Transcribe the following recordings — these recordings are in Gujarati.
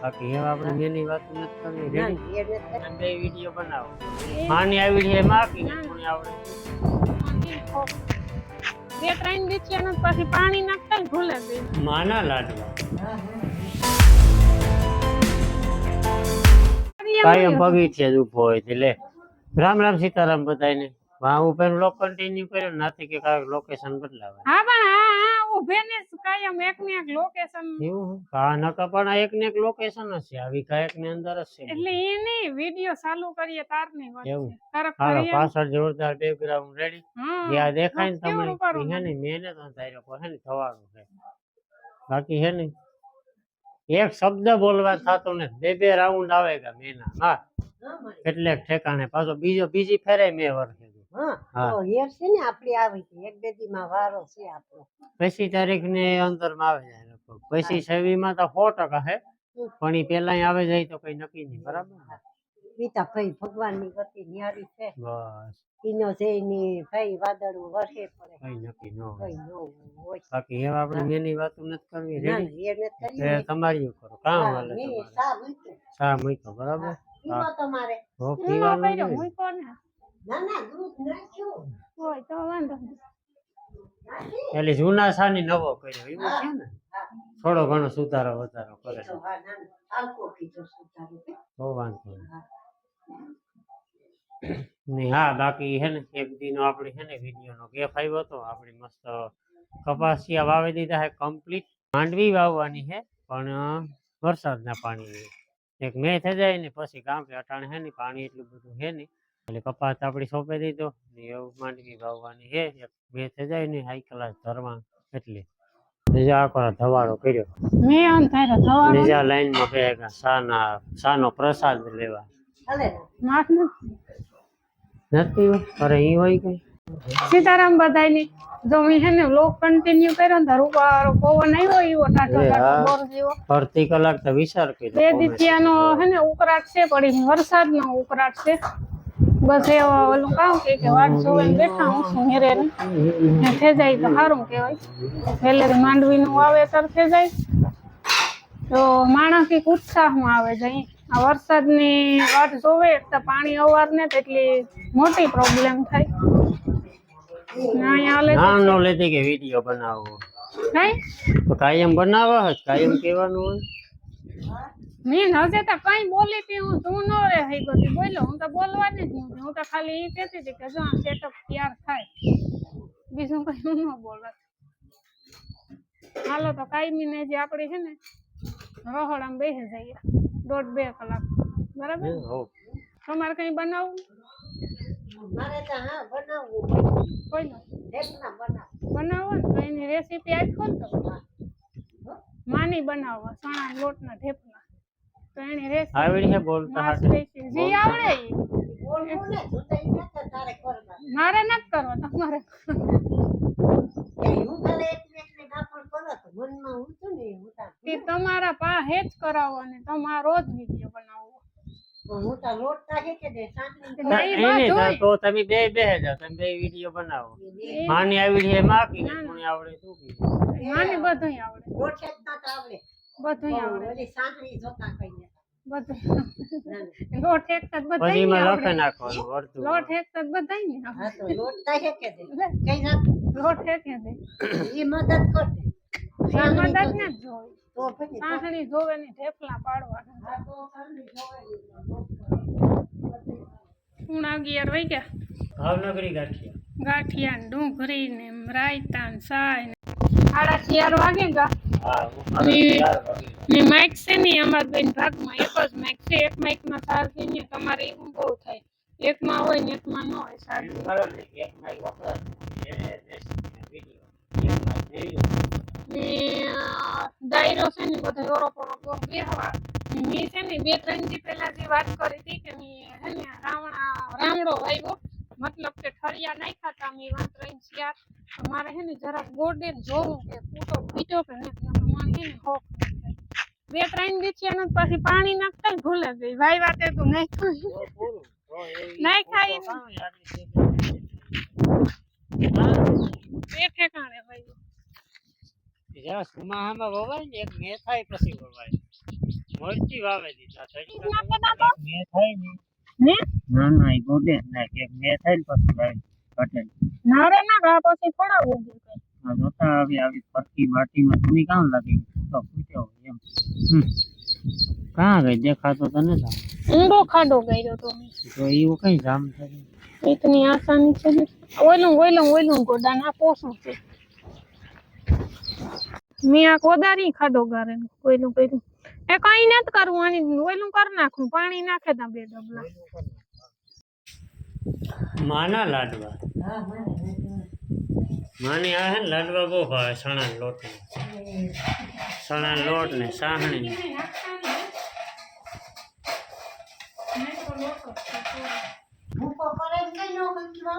બાકી એવા આપણે બેની વાત નથી કરવી. ના, રેડી? એ નથી કરવી. અને બે વિડીયો બનાવો. માની આવી છે માકી ને કોને આવડે? બે ત્રણ દીચિયાનો પછી પાણી નાખતા ને ભૂલે ગઈ. માના લાડવા. કાયમ પગથિયે જ ઊભો હોય છે. લે રામ રામ સીતારામ બધાને. વાહ ઉપર લોક કન્ટિન્યુ કર્યો નાથી કે કાંઈક લોકેશન બદલાવે. હા પણ હા ઉભે ને કાયમ એક ને એક લોકેશન એવું કા નકા પણ આ એક ને એક લોકેશન જ છે. આવી કાંઈક ની અંદર જ છે. એટલે એ નહીં વિડિયો ચાલુ કરીએ તારની વાત એવું? છે. તારે હાલો ફરી પાછળ જોરદાર બેકગ્રાઉન્ડ રેડી. હા જ્યાં દેખાય ને કેવું તમારી કરું હે ને મહેનત ધાર્યો પર હે ને થવાનું છે. બાકી હે ને એક શબ્દ બોલવા થતો ને બે રાઉન્ડ આવેગા મેના. હા એટલે ઠેકાણે પાછો બીજી ફેરે મેં વર્ષે હા, હા. તો હેર છે ને આપડી આવી છે એક બે દી માં વારો છે આપણો. 25 તારીખ ની અંદર માં આવે જાય લગભગ. 25 26 માં તો 100% હે પણ ઈ પેલા આવે જાય તો કઈ નક્કી નહીં. બરાબર ને? પિતા ભાઈ ભગવાન ની ગતિ ન્યારી છે. બસ ઈનો જઈની ભાઈ વાદળું વર્ષે પડે કઈ નક્કી ન હોય. કઈ ન હોય. બાકી એવા આપણે મેની વાતો નથી કરવી. ના, રેડી? એ નથી કરવી. એ તમારી કરો કામ હા, હાલે મેં તમારે. સા મૂક્યો. ચા મૂક્યો બરાબર. પીવો તમારે. હો હું પીવાનું કર્યો નહીં. હું કોને ના ના દૂધ નાખ્યું. હોય તો વાંધો નહીં. નાખી? એટલે જૂના સાની નવો કર્યો એવું છે ને. હા, થોડો ઘણો સુધારો વધારો કરે તો હા, ના, ના. આલકો કીધો સુધારું કે? તો વાંધો નહીં. હા. ને હા બાકી હે ને એક દીનો આપણે હે ને વિડીયો નો ગેપ આવ્યો હતો. આપણે મસ્ત કપાસિયા વાવી દીધા હે કમ્પ્લીટ. માંડવી વાવવાની હે પણ વરસાદના પાણી એક મે થઈ જાય ને પછી કામ કે અટાણે હે ને પાણી એટલું બધું હે ને એટલે કપાસ આપડી સોંપી દીધો ને એવું માંડવી વાવવાની હે. એક મે થઈ જાય ને હાઈ ક્લાસ ધરવા એટલે બીજા આખો ધવાડો કર્યો. મેં અંધારે થવાનું બીજા લાઈન માં ભેગા સાનો પ્રસાદ લેવા હાલે ને? માથ નથી હોય. અરે ઈ હોય કઈ સીતારામ બધાયની જો મેં હે ને લોક કન્ટિન્યુ કર્યો ને તાર ઉપર પવન આવ્યો એવો ટાટો એ હા. ટાટો બોર જેવો અડધી કલાક તો વિચાર બે કર્યો. દીતિયાનો હે ને ઉકળાટ છે પડી વરસાદનો ઉકળાટ છે. બસ એ ઓલું કામ કે વાટ જોઈને બેઠા હું છું હેરે ને થઈ જાય તો સારું કહેવાય. વહેલેથી માંડવીનું વાવેતર થઈ જાય તો માણસ એક ઉત્સાહમાં આવે જાય. આ વરસાદની વાટ જોવે તો પાણી અવાર ને એટલી મોટી પ્રોબ્લેમ થાય. ના અહીંયા હાલે છે. નાનો લેતી કે વિડીયો બનાવવો કાંઈ તો કાયમ બનાવવા જ કાયમ કહેવાનું હોય. મેં હજે તો કઈ બોલી હતી હું તું ન રે હઈ બધી બોલ્યો હું તો બોલવાની જ નથી. હું તો ખાલી એ કહેતી હતી કે જો આ સેટઅપ તૈયાર થાય બીજું કઈ હું ન બોલત. હાલો તો કાયમી ને જે આપડી છે ને રહોડામાં બેસી જઈએ 1.5-2 કલાક બરાબર. હો. તમારે કઈ બનાવવું મારે તો હા બનાવવું કોઈ ન ઢેકણા બનાવ. બનાવો ને તો એની રેસીપી આપો ને તો માની બનાવવા ચણા લોટના ઢેપલા તો એની રેસીપી આવડી છે બોલતા હાટે. જી આવડે ઈ. બોલવું ને જુદાઈ નતા તારે કરવા. મારે નથી કરવો તમારે એ હું તારે એકને દાખલ કરો તો મનમાં હું છું ને હું તાર તે તમારા પાસે જ કરાવો ને તમારો જ વિડીયો બનાવવો. હું તાર લોટ તાકે કે દે સાંજની તો તો ઈ એને બધુંય. તો તમે બે જાઓ તમે બે વિડીયો બનાવો. માની આવી છે માકી ને કોને આવડે શું કીધું. માને બધુંય આવડે લોટ એક ના આવડે. બધુંય આવડે ઓલી સાંજની જોતા કઈ ને. બધુંય લોટ એકતા જ પછી બધાય એમાં લખે આવડે. નાખવાનું વર્તું. લોટ એકતા જ બધાય ને આવડે. હા તો લોટ તાકે કે દે કઈ ના લોટ એકે દે ઈ મદદ કર દે. એ મદદ ને જ જોઈ તો પછી સાંસણી જોવે ને ઢેફલા પાડવાના. આ તો સાંજની જોવાય. પૂણા 11 વાગ્યા. ભાવનગરી ગાંઠિયા. ગાંઠિયા ને ડુંગળી ને રાયતા ને સાય ને 4:30 વાગે ગા હા ને માઇક છે ને અમારા બેન ભાગમાં એક જ માઇક છે. એક માઇકમાં ચાર્જિંગ ને તમારે એવું બહુ થાય. એકમાં હોય ને એકમાં ન હોય ચાર્જિંગ. ને ડાયરો છે ને બધો યુરોપનો બેહવા મેં છે ને 2-3 દી પહેલા જે વાત કરી હતી કે મેં હે ને રામડો વાવ્યો મતલબ કે ઠળિયા નાખ્યા હતા મેં 3 ચાર. મારે હે ને જરાક ગોડે જોવું કે ફૂટો પીટો કે નથી. મારે હે ને હોક 2-3 દીચિયાનો પછી પાણી નાખતા ભૂલે ગઈ. ભાઈ વાતે તું નાખ્યા બે ઠેકાણે ભાઈ જ્યાં સુમાહામાં વવાય ને એક મે થાય પછી વવાય મોરચી વાવે દીધા મે થાય ને હે ના ના એ ગોડે ના એક મે થાય ને પછી વાવે કટે ના રે ના ગા પછી થોડા ઉગે કઈ આ જોતા આવી ફરતી માટીમાં તમે કામ લાગી તો પૂછ્યો એમ કાં ગઈ દેખાતો તને ઊંડો ખાડો કર્યો તો મેં તો એવું કઈ જામ થાય इतनी आसानी से ओइलूं गोडा ना पोसू से मिया कोदारी खाडो गारे ओइलूं कर्યું ए काई नत करू आनी ओइलूं कर नाखूं पानी नाखे ता बे डबला माना लाडवा હા મને माने आ है लाडवा बो भावे सणा लोट सणा लोट ने साहणी ભૂકો કરે કે નો કંકવા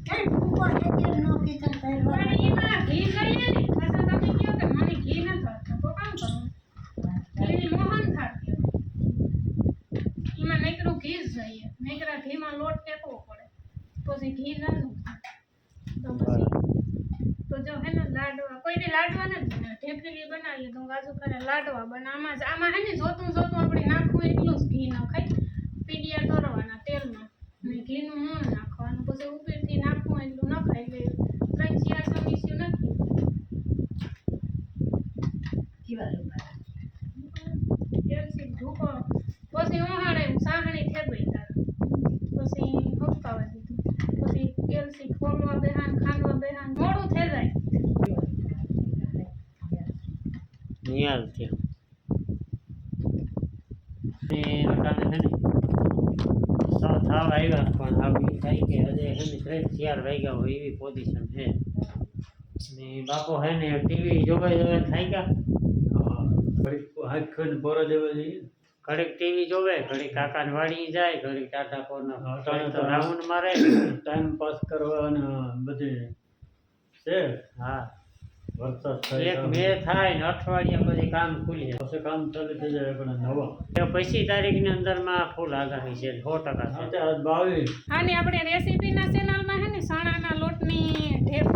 કઈ ભૂકો કે નો કે કંકવા तो जो है ना लाडवा कोई भी लाडवा ने ढेफली बनाવી તો ગાજુ કરે લાડવા બનામાં આમાં હે ને જોતું આપણે નાખવું એટલું જ ઘી નાખાય પીડિયા તરવાના તેલમાં ને ઘીનું મોણ નાખવાનું પછી ઉપરથી નાખવું એટલું નખાય એટલે ત્રણ ચાર સમીસ્યું નથી એલસી ધૂકો પછી ઓહાડે સાહણી થેબઈ તાર પછી હપકાવા દીધું પછી એલસી ખોલવા બેહાન ખાંડવા બેહાન મોડું થઈ જાય નિયાલ છે ને વટાને હે ને થાવ આવ્યા પણ આવી થાય કે હજે હે ને 3-4 વાગ્યા હોય એવી પોઝિશન છે ને બાપો હે ને ટીવી જોવે થાય કા હાથ બોરો દેવા જઈએ ઘડીક ટીવી જોવે ઘડીક કાકાને વાડી જાય ઘડીક ટાટા કોરના તો રાઉન્ડ મારે ટાઈમ પાસ કરવા અને બધે છે હા વરસાદ એક બે થાય ને અઠવાડિયા પછી કામ ખુલી જાય પછી કામ ચાલુ થઈ જાય આપણે નવા તો 25 તારીખની અંદરમાં ફૂલ આગાહી છે 100% છે અત્યારે 22 આની આપણે રેસીપીના ચેનલમાં હે ને ચણાના લોટની ઢેપ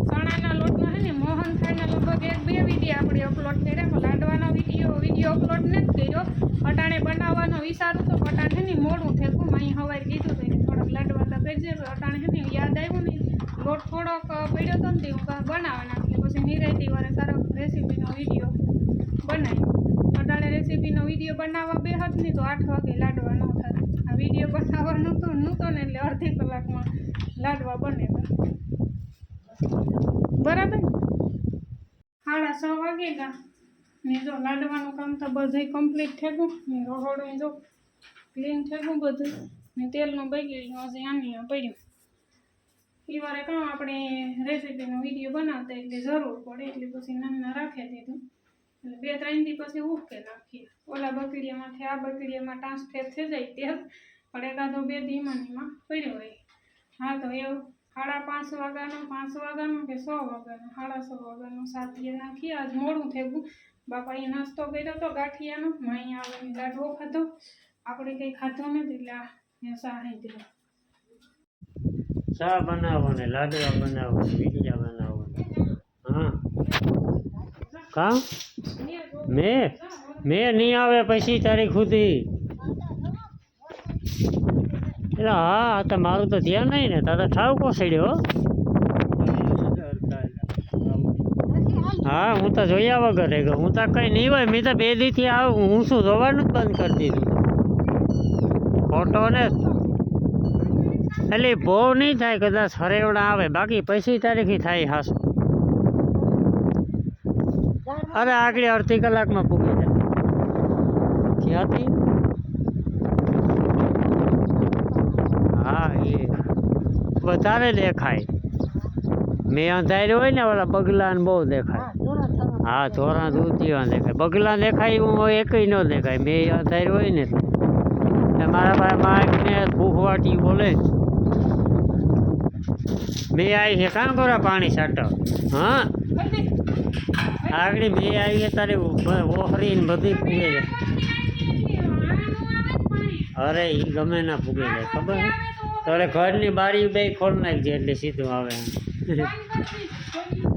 ચણાના લોટનો હે ને મોહન થાળના લગભગ 1-2 વિડીયો આપણે અપલોડ કર્યા લાડવાનો વિડીયો અપલોડ નથી કર્યો અટાણે બનાવવાનો વિચાર હતો અટાણે હે ને મોડું થયું મેં સવારે કીધું હતું થોડોક લાડવા તો કરજે અટાણે હે ને યાદ આવ્યું ને લોટ થોડોક પડ્યો હતો ને તે હું બનાવવાના એટલે પછી નિરાયતી વાળે સારો રેસીપીનો વિડીયો બનાવ્યો અટાણે રેસીપીનો વિડીયો બનાવવા બે હત ને તો 8 વાગે લાડવા ન થાય આ વિડીયો બનાવવા નહોતો ને એટલે અડધી કલાકમાં લાડવા બનેલા બરાબર 6:30 વાગેલા ને જો લાડવાનું કામ તો બધું કમ્પ્લીટ થઈ ગયું ને રહોડું જો ક્લીન થઈ ગયું બધું ને તેલનું બગી ગયું હજી આની પડ્યું એ વારે કામ આપણે રેસીપીનો વિડીયો બનાવતા એટલે જરૂર પડે એટલે પછી નાના રાખી દીધું એટલે 2-3 દી પછી ઉકે નાખીએ ઓલા બકડીયામાંથી આ બકડીયામાં ટ્રાન્સફર થઈ જાય તેલ પણ એકાદો 2 દીમાં પડ્યો હોય હા તો એવું 5:30 વાગ્યાનો 5 વાગ્યાનો કે 6 વાગ્યાનો 6:30 વાગ્યાનો સાથીએ નાખીએ આજ મોડું થઈ ગયું બાપાએ નાસ્તો કર્યો તો ગાંઠિયાનો માઈ આવીને લાડવો ખાધો આપણે કંઈ ખાધો નથી એટલે આ સાહી દીધો ચા બનાવો ને લાડવા બનાવો ને વીડિયા બનાવો હા કા મેં નહીં આવે 25 તારીખ સુધી એટલે હા તો મારું તો ધ્યાન નહીં ને તારે ઠાવ કોસડ્યો હા હું તો જોયા વગર રહી ગયો હું તો કંઈ નહીં હોય મેં તો 2 દીથી આવું હું શું જોવાનું જ બંધ કરી દીધું ફોટો ને એટલે બહુ નહીં થાય કદાચ હરેવડા આવે બાકી 25 તારીખે થાય હાસું અરે આગળ અડધી કલાકમાં પૂગી જાય ક્યાંથી હા એ વધારે દેખાય મેં અંધાર્યું હોય ને ઓલા બગલાને બહુ દેખાય હા ધોરણ દૂધિયા દેખાય બગલા દેખાય હું એકય ન દેખાય મેં અંધાર્યું હોય ને એટલે મારા પાસે માઇકને ભૂખવાટી બોલે મેં આવી છે કામ કરો પાણી છાંટો હા આગળ મેં આવી છે તારે ઓહરી ને બધી પૂગે જાય અરે એ ગમે ના પૂગે જાય ખબર તો એટલે ઘરની બારી બે ખોલ નાખજે એટલે સીધું આવે બંધ કરી દીધું.